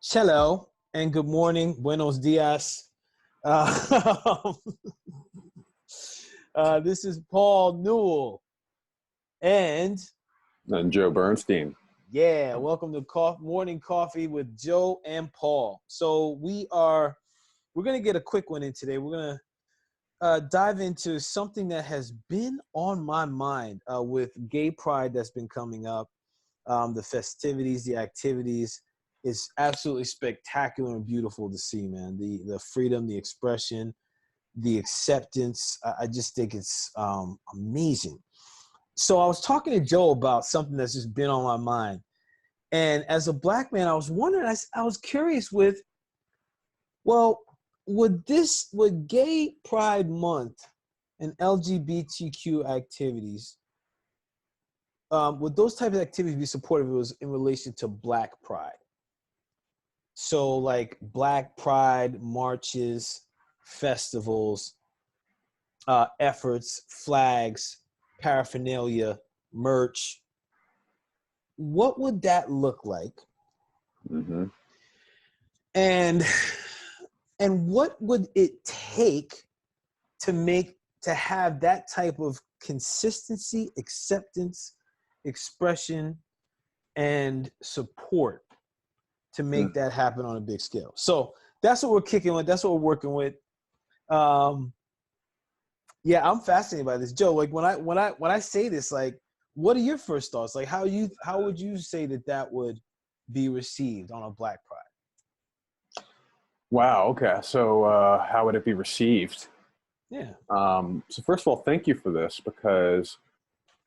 Hello and good morning. Buenos dias. Uh, this is Paul Newell. And Joe Bernstein. yeah, welcome to Morning Coffee with Joe and Paul. So we're going to get a quick one in today. We're going to dive into something that has been on my mind with Gay Pride that's been coming up. The festivities, the activities. It's absolutely spectacular and beautiful to see, man. The freedom, the expression, the acceptance. I just think it's amazing. So I was talking to Joe about something that's just been on my mind. And as a black man, I was wondering, I was curious with, well, would Gay Pride Month and LGBTQ activities, would those types of activities be supported if it was in relation to Black Pride? So like Black Pride marches, festivals, efforts, flags, paraphernalia, merch. What would that look like? Mm-hmm. And what would it take to have that type of consistency, acceptance, expression, and support to make that happen on a big scale? So that's what we're kicking with. That's what we're working with. Yeah, I'm fascinated by this, Joe. Like when I say this, like, what are your first thoughts? Like, how would you say that would be received on a Black Pride? Wow. Okay. So how would it be received? Yeah. So first of all, thank you for this because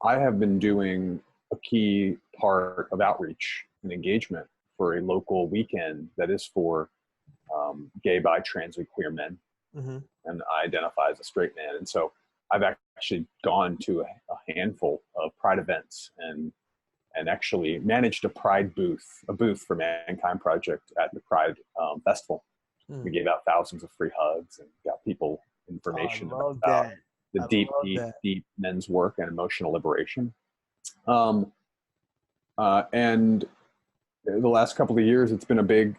I have been doing a key part of outreach and engagement for a local weekend that is for gay, bi, trans, and queer men. Mm-hmm. And I identify as a straight man. And so I've actually gone to a handful of Pride events and actually managed a booth for Mankind Project at the Pride Festival. We gave out thousands of free hugs and got people information about the deep men's work and emotional liberation. And the last couple of years, it's been a big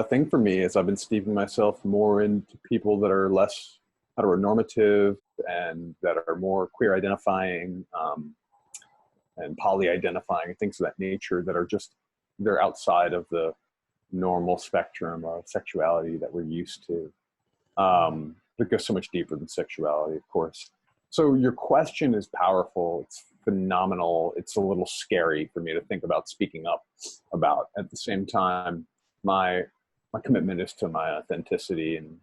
thing for me as I've been steeping myself more into people that are less heteronormative and that are more queer identifying and poly identifying and things of that nature that are they're outside of the normal spectrum of sexuality that we're used to. It goes so much deeper than sexuality, of course. So your question is powerful. It's phenomenal. It's a little scary for me to think about speaking up about. At the same time, my commitment is to my authenticity and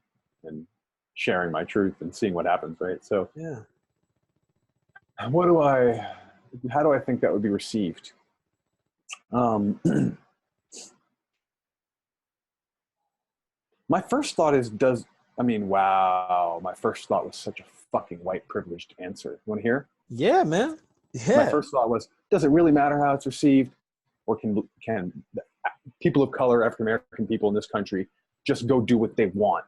sharing my truth and seeing what happens, right? So yeah. How do I think that would be received? My first thought is, wow, my first thought was such a fucking white privileged answer. You want to hear? Yeah, man. Yeah. My first thought was, does it really matter how it's received? Or can people of color, African American people in this country just go do what they want?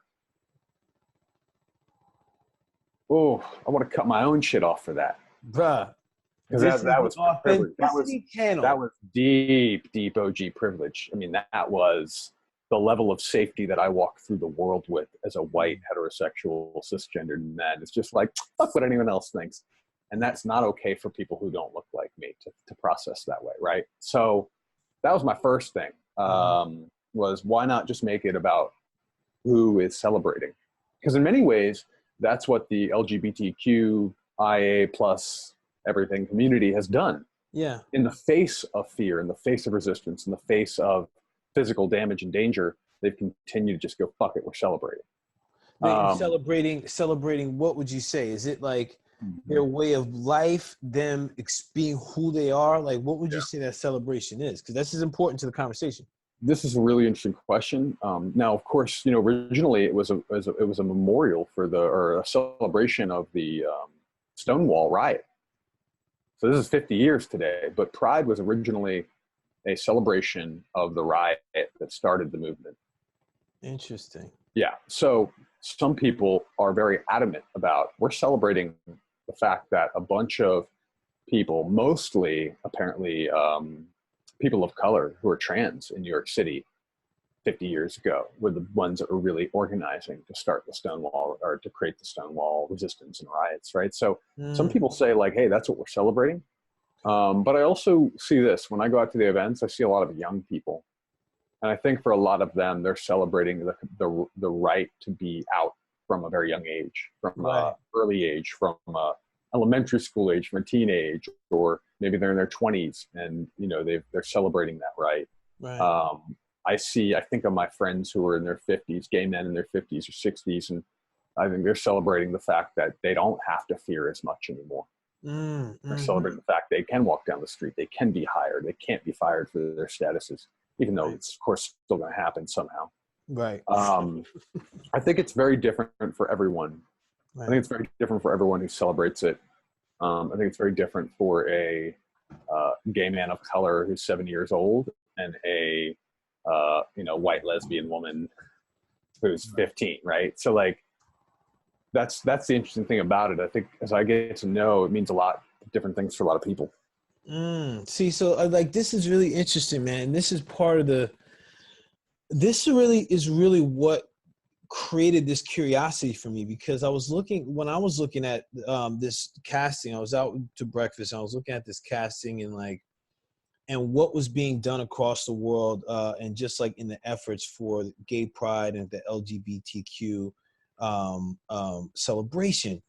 Oh, I want to cut my own shit off for that. Bruh. Because that was privilege. That was deep OG privilege. I mean, that was the level of safety that I walk through the world with as a white, heterosexual, cisgendered man. It's just like, fuck what anyone else thinks. And that's not okay for people who don't look like me to process that way, right? So that was my first thing, was why not just make it about who is celebrating? Because in many ways, that's what the LGBTQIA plus everything community has done. Yeah. In the face of fear, in the face of resistance, in the face of physical damage and danger, they've continued to just go, fuck it, we're celebrating. Celebrating, what would you say? Is it like their way of life, them being who they are? Like, what would you say that celebration is? Because this is important to the conversation. This is a really interesting question. Now, of course, originally it was a memorial or a celebration of the Stonewall riot. So this is 50 years today, but Pride was originally a celebration of the riot that started the movement. Interesting. Yeah. So some people are very adamant about, we're celebrating the fact that a bunch of people, mostly apparently people of color who are trans in New York City, 50 years ago were the ones that were really organizing to start the Stonewall or to create the Stonewall resistance and riots, right? So some people say like, hey, that's what we're celebrating. But I also see this when I go out to the events, I see a lot of young people. And I think for a lot of them, they're celebrating the right to be out from a very young age, from an early age, from elementary school age, from a teenage, or maybe they're in their 20s and, you know, they're celebrating that right. I think of my friends who are in their 50s, gay men in their 50s or 60s, and I think they're celebrating the fact that they don't have to fear as much anymore. They're celebrating the fact they can walk down the street, they can be hired, they can't be fired for their statuses, even though it's, of course, still going to happen somehow. Right. I think it's very different for everyone. I think it's very different for everyone who celebrates it. I think it's very different for a gay man of color who's 70 years old and a white lesbian woman who's 15, right? So like that's the interesting thing about it. I think as I get to know, it means a lot of different things for a lot of people. See, so like this is really interesting, man. This is part of this really is really what created this curiosity for me, because when I was looking at this casting, I was out to breakfast and I was looking at this casting and what was being done across the world, and just like in the efforts for gay pride and the LGBTQ celebration.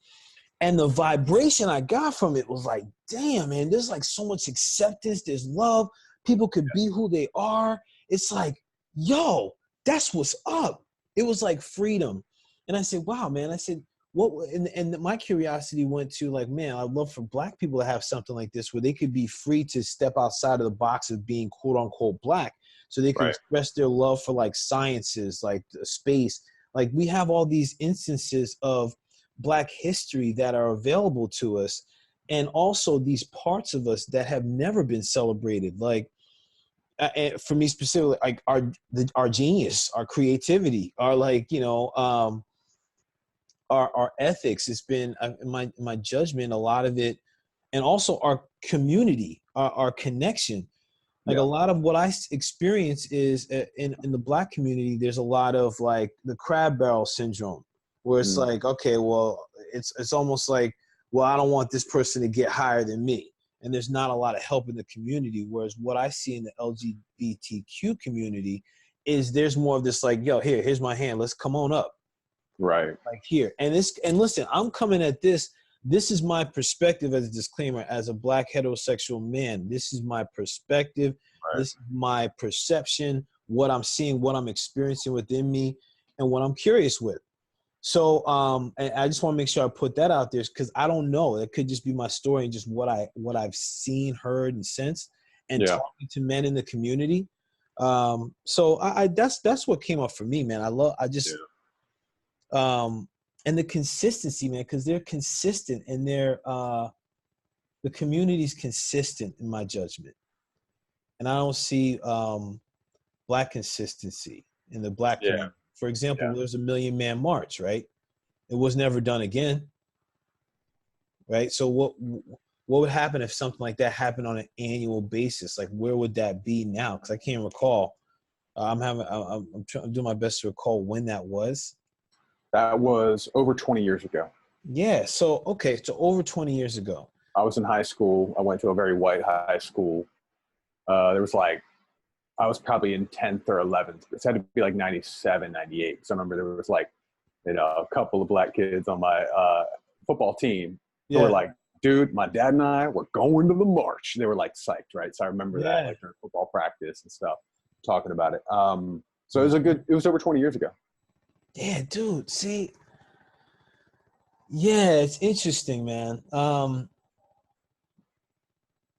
And the vibration I got from it was like, damn, man, there's like so much acceptance, there's love, people could be who they are. It's like, yo, that's what's up. It was like freedom. And I said, wow, man, I said, what, and my curiosity went to like, man, I'd love for Black people to have something like this where they could be free to step outside of the box of being quote unquote Black, so they could express their love for like sciences, like space. Like we have all these instances of Black history that are available to us, and also these parts of us that have never been celebrated. Like for me specifically, like our genius, our creativity, our like, you know, our ethics. It's been in my judgment, a lot of it, and also our community, our connection. Like a lot of what I experience is in the Black community, there's a lot of like the crab barrel syndrome, where it's like, okay, well, it's almost like, well, I don't want this person to get higher than me. And there's not a lot of help in the community. Whereas what I see in the LGBTQ community is there's more of this like, yo, here's my hand. Let's come on up. Right. Like here. And listen, I'm coming at this. This is my perspective as a disclaimer, as a Black heterosexual man. This is my perspective. This is my perception, what I'm seeing, what I'm experiencing within me, and what I'm curious with. So and I just want to make sure I put that out there, because I don't know. It could just be my story and just what I've seen, heard, and sensed, and talking to men in the community. So I that's what came up for me, man. And the consistency, man, because they're consistent and the community's consistent in my judgment. And I don't see Black consistency in the Black community. For example, there's a Million Man March, right? It was never done again, right? So what would happen if something like that happened on an annual basis? Like, where would that be now? Because I can't recall. I'm doing my best to recall when that was. That was over 20 years ago. Yeah. So okay. So over 20 years ago. I was in high school. I went to a very white high school. There was like, I was probably in 10th or 11th. It had to be like 97, 98. So I remember there was like, you know, a couple of Black kids on my football team who were like, dude, my dad and I were going to the march. They were like psyched, right? So I remember that like during football practice and stuff, talking about it. So it was over 20 years ago. Yeah, dude. See, yeah, it's interesting, man.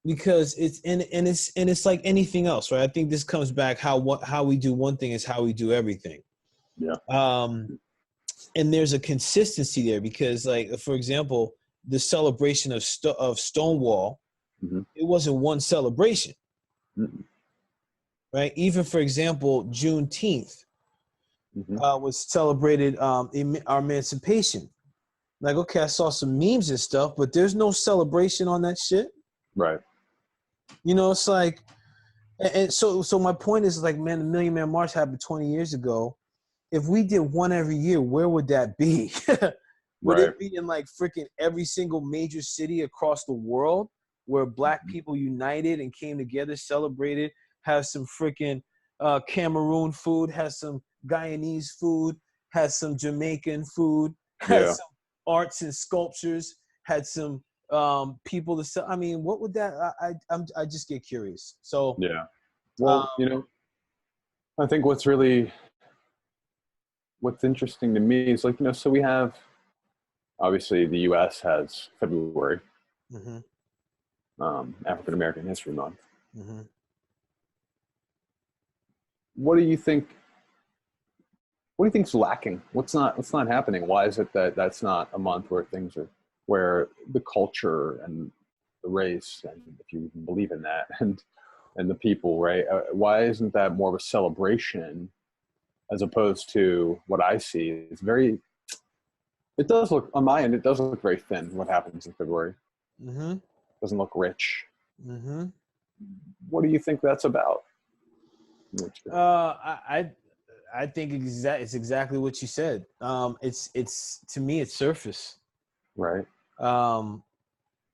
Because it's like anything else, right? I think this comes back how we do one thing is how we do everything. Yeah. And there's a consistency there, because like, for example, the celebration of Stonewall, it wasn't one celebration, right? Even for example, Juneteenth was celebrated our emancipation. Like, okay, I saw some memes and stuff, but there's no celebration on that shit. Right. You know, it's like, And so my point is like, man, the Million Man March happened 20 years ago. If we did one every year, where would that be? Would Right. it be in like freaking every single major city across the world where black people united and came together, celebrated, have some freaking Cameroon food, has some Guyanese food, has some Jamaican food, has Yeah. some arts and sculptures, had some people to sell. I mean, what would that? I just get curious. So, Yeah. um, Well, I think what's interesting to me is like, so we have, obviously the U.S. has February, mhm, African American History Month. mhm. What do you think? What do you think's lacking? What's not happening? Why is it that that's not a month where the culture and the race, and if you even believe in that, and the people, right? Why isn't that more of a celebration as opposed to what I see is very? It does look on my end. It does look very thin. What happens in February Mhm. doesn't look rich. Mhm. What do you think that's about? I think it's exactly what you said. It's to me it's surface. Right. Um,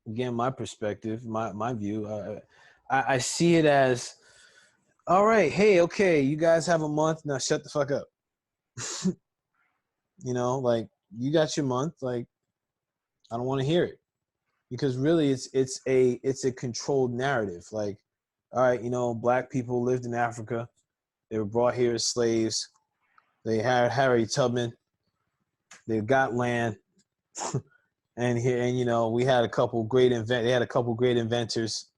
Again, my perspective, my view. I see it as all right. Hey, okay, you guys have a month now. Shut the fuck up. Like you got your month. Like I don't want to hear it because really it's a controlled narrative. Like, all right, black people lived in Africa. They were brought here as slaves. They had Harry Tubman. They got land, and we had a couple great They had a couple great inventors,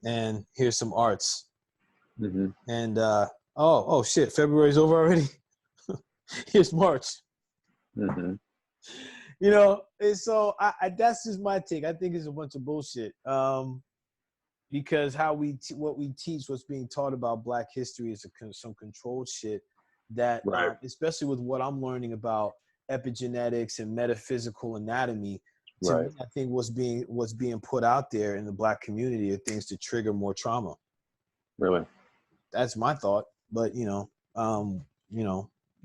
and here's some arts. Mm-hmm. And oh shit, February's over already. Here's March. Mm-hmm. And so that's just my take. I think it's a bunch of bullshit. Because what we teach, what's being taught about Black history is some controlled shit that, Right. especially with what I'm learning about epigenetics and metaphysical anatomy, to Right. me, I think what's being put out there in the Black community are things to trigger more trauma. Really. That's my thought. But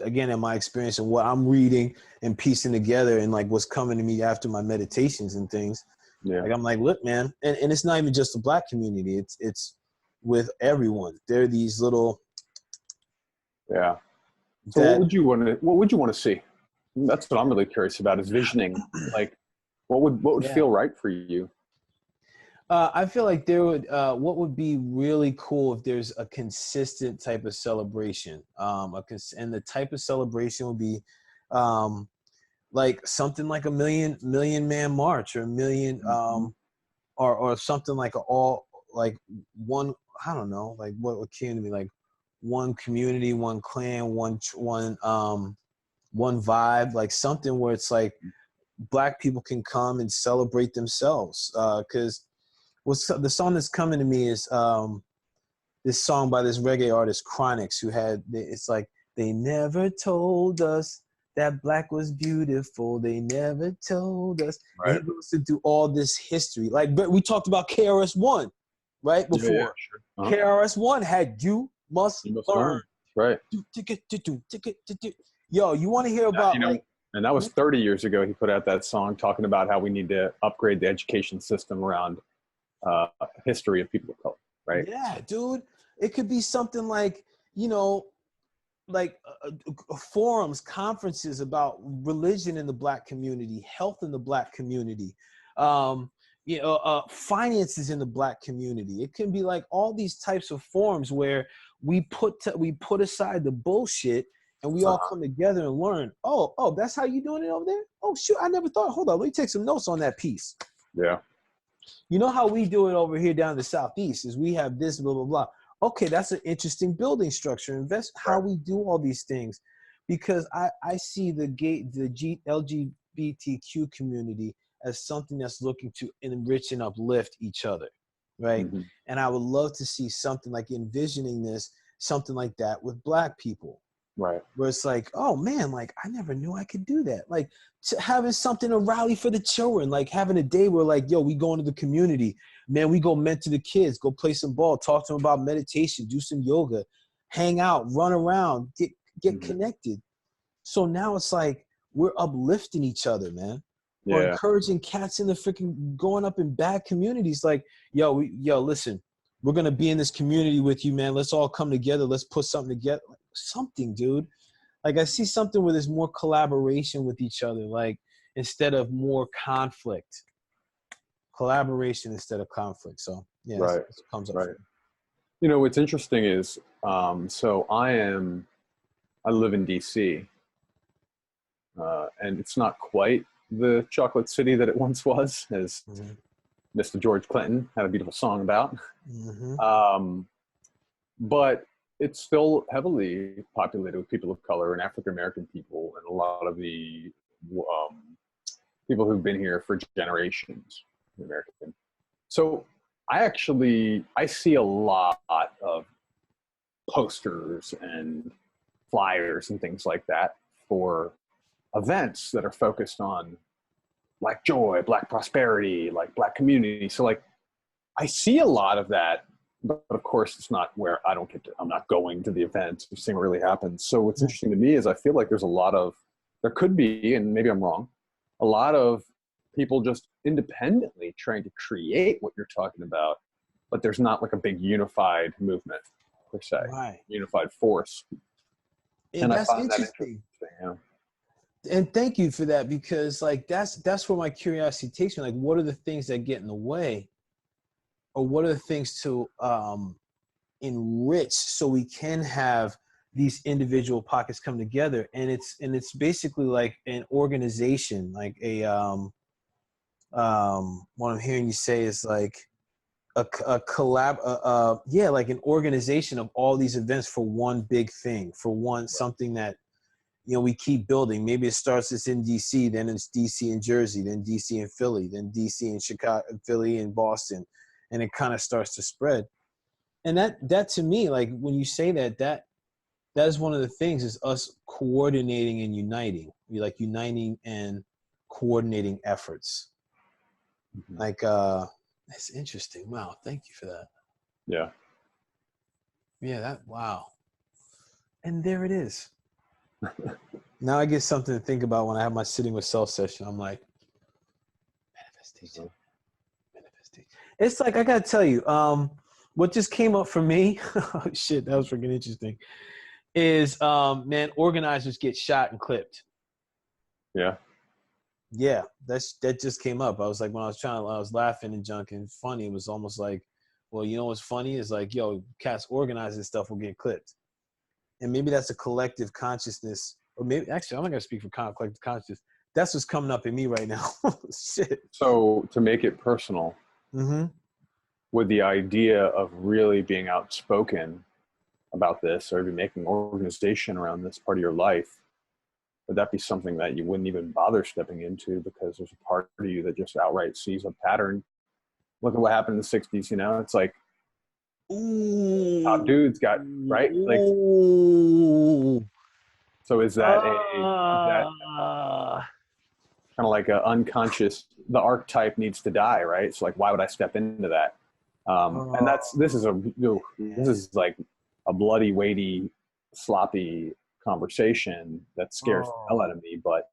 again, in my experience and what I'm reading and piecing together and like what's coming to me after my meditations and things, Yeah. like I'm like, look, man, and it's not even just the Black community. It's with everyone. There are these little Yeah. So that what would you want to see? That's what I'm really curious about is visioning. Like what would yeah. feel right for you? I feel like there would what would be really cool if there's a consistent type of celebration. And the type of celebration would be like something like a million man march or a million or something like all like one, I don't know, like what came to me, like one community, one clan, one vibe, like something where it's like Black people can come and celebrate themselves. Because what's the song that's coming to me is this song by this reggae artist Chronix, it's like, they never told us that Black was beautiful. They never told us. And he Right. goes through all this history. Like, but we talked about KRS-One right Yeah. Yeah. before. Sure. Uh-huh. KRS-One had "You Must You must Learn." learn. Right. Yo, you want to hear Yeah, about like? and that was 30 years ago. He put out that song talking about how we need to upgrade the education system around history of people of color. Right. Yeah, dude. It could be something like, like forums, conferences about religion in the Black community, health in the Black community, finances in the Black community. It can be like all these types of forums where we put aside the bullshit and we all come together and learn. Oh, that's how you doing it over there? Oh, shoot, I never thought. Hold on, let me take some notes on that piece. Yeah. You know how we do it over here down in the Southeast is we have this, blah, blah, blah. Okay, that's an interesting building structure. Invest how we do all these things, because I see the LGBTQ community as something that's looking to enrich and uplift each other, right? Mm-hmm. And I would love to see something like envisioning something like that with Black people. Right. where it's like, oh man, like I never knew I could do that. Like having something to rally for the children, like having a day where like, yo, we go into the community, man, we go mentor the kids, go play some ball, talk to them about meditation, do some yoga, hang out, run around, get connected. So now it's like we're uplifting each other, man. Or Yeah. encouraging cats in the freaking going up in bad communities. Like, yo, listen, we're gonna be in this community with you, man. Let's all come together. Let's put something together. Like, something, dude. Like I see something where there's more collaboration with each other, like instead of more conflict. Collaboration instead of conflict. So yeah, Right. that's what comes up. Right. You know, what's interesting is, so I live in DC, and it's not quite the chocolate city that it once was, as Mr. George Clinton had a beautiful song about. But it's still heavily populated with people of color and African American people, and a lot of the people who've been here for generations, American. So I see a lot of posters and flyers and things like that for events that are focused on Black joy, Black prosperity, like Black community. So like I see a lot of that, but of course it's not where I'm not going to the event or seeing what really happens. So what's interesting to me is I feel like there could be, and maybe I'm wrong, a lot of people just independently trying to create what you're talking about, but there's not like a big unified movement per se, unified force. And I that's find interesting. that interesting. Yeah. And thank you for that, because like that's where my curiosity takes me. Like, what are the things that get in the way, or what are the things to enrich so we can have these individual pockets come together? And it's basically like an organization, like a what I'm hearing you say is like a collab, like an organization of all these events for one big thing, for one something that, you know, we keep building. Maybe it starts as in DC, then it's DC and Jersey, then DC and Philly, then DC and Chicago, Philly and Boston, and it kind of starts to spread. And that to me, like when you say that is one of the things, is us coordinating and uniting. We like uniting and coordinating efforts. Like that's interesting. Wow, thank you for that. Yeah. Yeah, wow. And there it is. Now I get something to think about when I have my sitting with self session. I'm like, manifestation. It's like, I gotta tell you, what just came up for me, oh shit, that was freaking interesting, is man, organizers get shot and clipped. Yeah. Yeah, that just came up. I was like, when I was laughing and junk and funny, it was almost like, well, you know what's funny is like, yo, cats organizing stuff will get clipped. And maybe that's a collective consciousness, or maybe actually I'm not gonna speak for collective consciousness. That's what's coming up in me right now. Shit. So to make it personal, with the idea of really being outspoken about this, or even making organization around this part of your life, would that be something that you wouldn't even bother stepping into because there's a part of you that just outright sees a pattern? Look at what happened in the 60s, you know? It's like, top dudes got, right? Like, so is that kind of like a unconscious, the archetype needs to die, right? So like, why would I step into that? And this is like a bloody, weighty, sloppy conversation that scares the hell out of me. But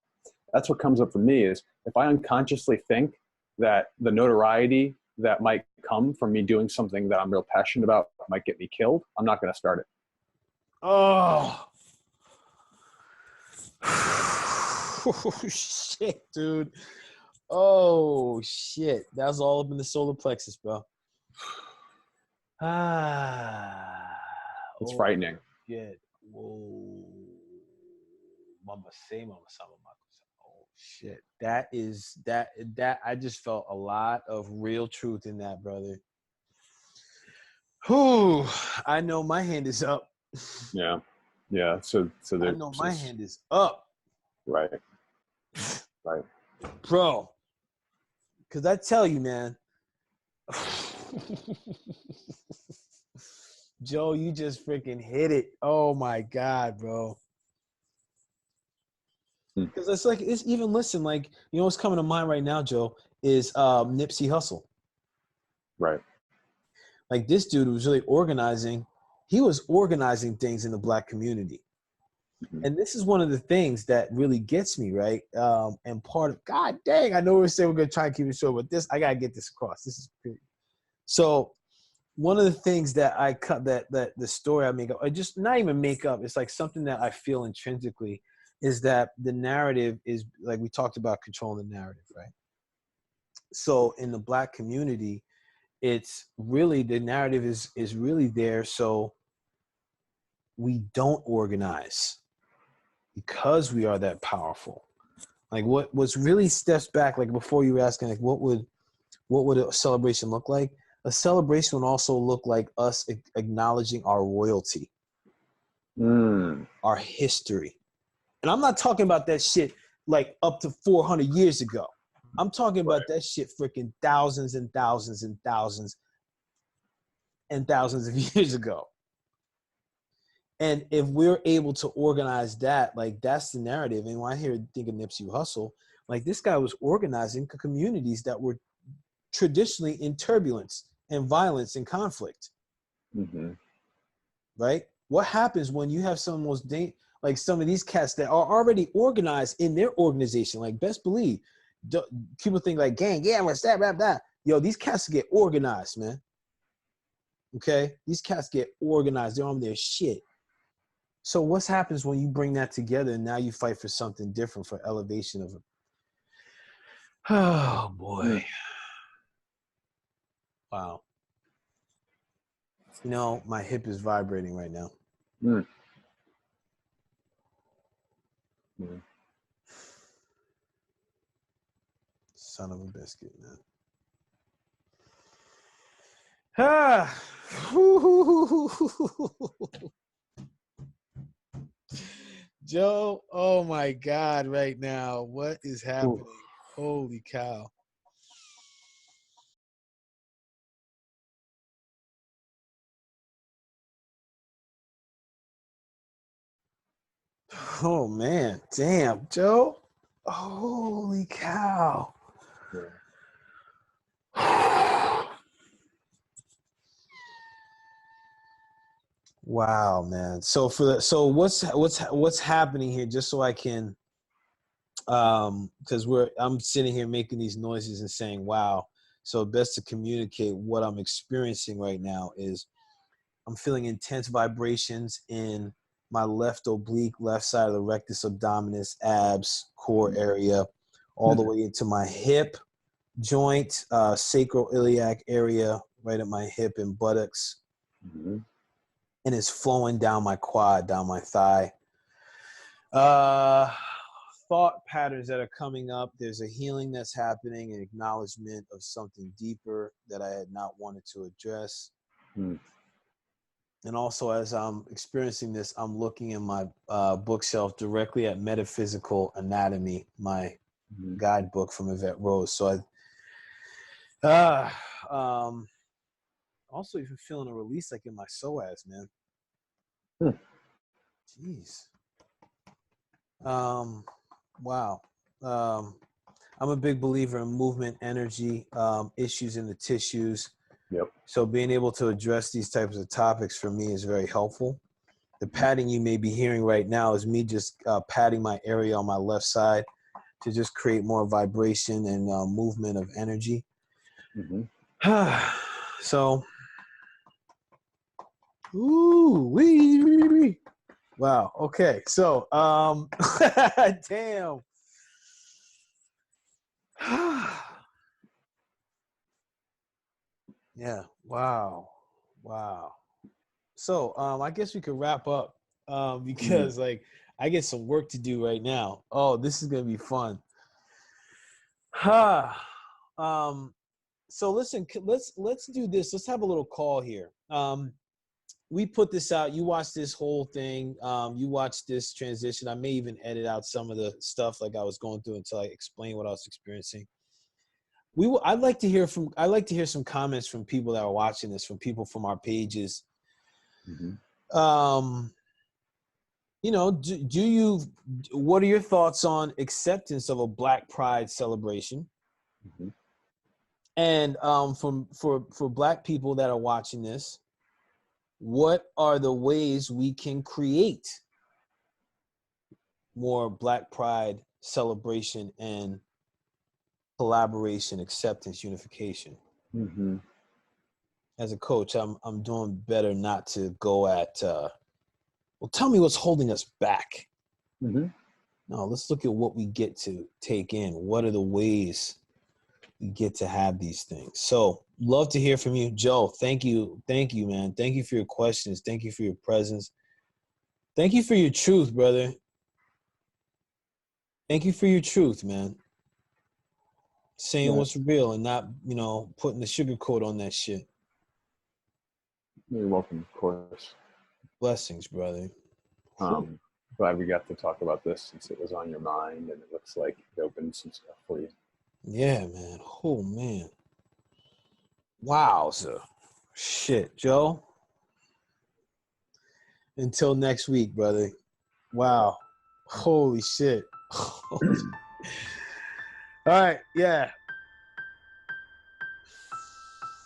that's what comes up for me is if I unconsciously think that the notoriety that might come from me doing something that I'm real passionate about might get me killed, I'm not going to start it. Oh shit, dude. Oh shit. That was all up in the solar plexus, bro. It's frightening. Shit. Whoa. Mama say, mama sama, oh shit. That I just felt a lot of real truth in that, brother. Whew. I know my hand is up. Yeah. Yeah. So I know my hand is up. Right. Right. Bro. Cause I tell you, man. Joe, you just freaking hit it. Oh my God, bro. Because it's like, it's even, listen, like, you know what's coming to mind right now, Joe, is Nipsey Hussle. Right. Like, this dude was really organizing. He was organizing things in the Black community. Mm-hmm. And this is one of the things that really gets me, right? And part of, God dang, I know we're saying we're going to try and keep it short, but this, I got to get this across. This is pretty. So one of the things that I cut, that the story I make up, I just not even make up, it's like something that I feel intrinsically, is that the narrative is, like we talked about, controlling the narrative, right? So in the Black community, it's really, the narrative is really there. So we don't organize because we are that powerful. Like what's really steps back, like before you were asking, like what would a celebration look like? A celebration would also look like us acknowledging our royalty, our history. And I'm not talking about that shit like up to 400 years ago. I'm talking about that shit freaking thousands and thousands and thousands and thousands of years ago. And if we're able to organize that, like that's the narrative. And when I think of Nipsey Hussle, like this guy was organizing communities that were traditionally in turbulence and violence and conflict. Mm-hmm. Right? What happens when you have some most like some of these cats that are already organized in their organization? Like, best believe, people think like, gang, yeah, what's that, rap that. Yo, these cats get organized, man. Okay? These cats get organized. They're on their shit. So what happens when you bring that together and now you fight for something different, for elevation of it? Oh, boy. Wow. You know, my hip is vibrating right now. Son of a biscuit, man. Ah. Joe, oh my God, right now, what is happening? Ooh. Holy cow. Oh man, damn, Joe. Holy cow. Wow, man. So what's happening here, just so I can, because I'm sitting here making these noises and saying, wow. So best to communicate what I'm experiencing right now is I'm feeling intense vibrations in my left oblique, left side of the rectus abdominis, abs, core area, all the way into my hip joint, sacroiliac area, right at my hip and buttocks. Mm-hmm. And it's flowing down my quad, down my thigh. Thought patterns that are coming up. There's a healing that's happening, an acknowledgement of something deeper that I had not wanted to address. And also, as I'm experiencing this, I'm looking in my bookshelf directly at Metaphysical Anatomy, my guidebook from Yvette Rose. So also even feeling a release like in my psoas, man. Jeez. Wow. I'm a big believer in movement, energy, issues in the tissues. Yep. So being able to address these types of topics for me is very helpful. The patting you may be hearing right now is me just patting my area on my left side to just create more vibration and movement of energy. So, wee. Wow. Okay. So, damn. Yeah. Wow. So, I guess we could wrap up because like I get some work to do right now. Oh, this is gonna be fun. So listen, let's do this. Let's have a little call here. We put this out. You watch this whole thing. You watch this transition. I may even edit out some of the stuff like I was going through until I explain what I was experiencing. I'd like to hear some comments from people that are watching this, from people from our pages. what are your thoughts on acceptance of a Black Pride celebration? Mhm. And for Black people that are watching this, what are the ways we can create more Black Pride celebration and collaboration, acceptance, unification? Mhm. As a coach, I'm doing better not to go at well, tell me what's holding us back. Mhm. No, let's look at what we get to take in. What are the ways we get to have these things? So, love to hear from you, Joe. Thank you, man. Thank you for your questions. Thank you for your presence. Thank you for your truth, brother. Thank you for your truth, man. Saying Yeah, what's real and not, putting the sugar coat on that shit. you're welcome, of course. Blessings, brother. Um, Glad we got to talk about this since it was on your mind, and it looks like it opened some stuff for you. Yeah, man. Oh, man. Wow, sir. Shit, Joe. Until next week, brother. Wow. Holy shit. All right. Yeah.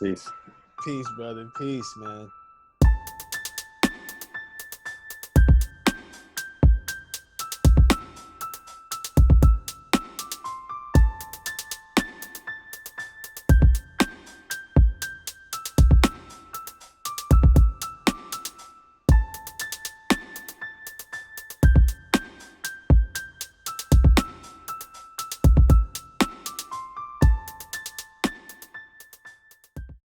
Peace. Peace, brother. Peace, man.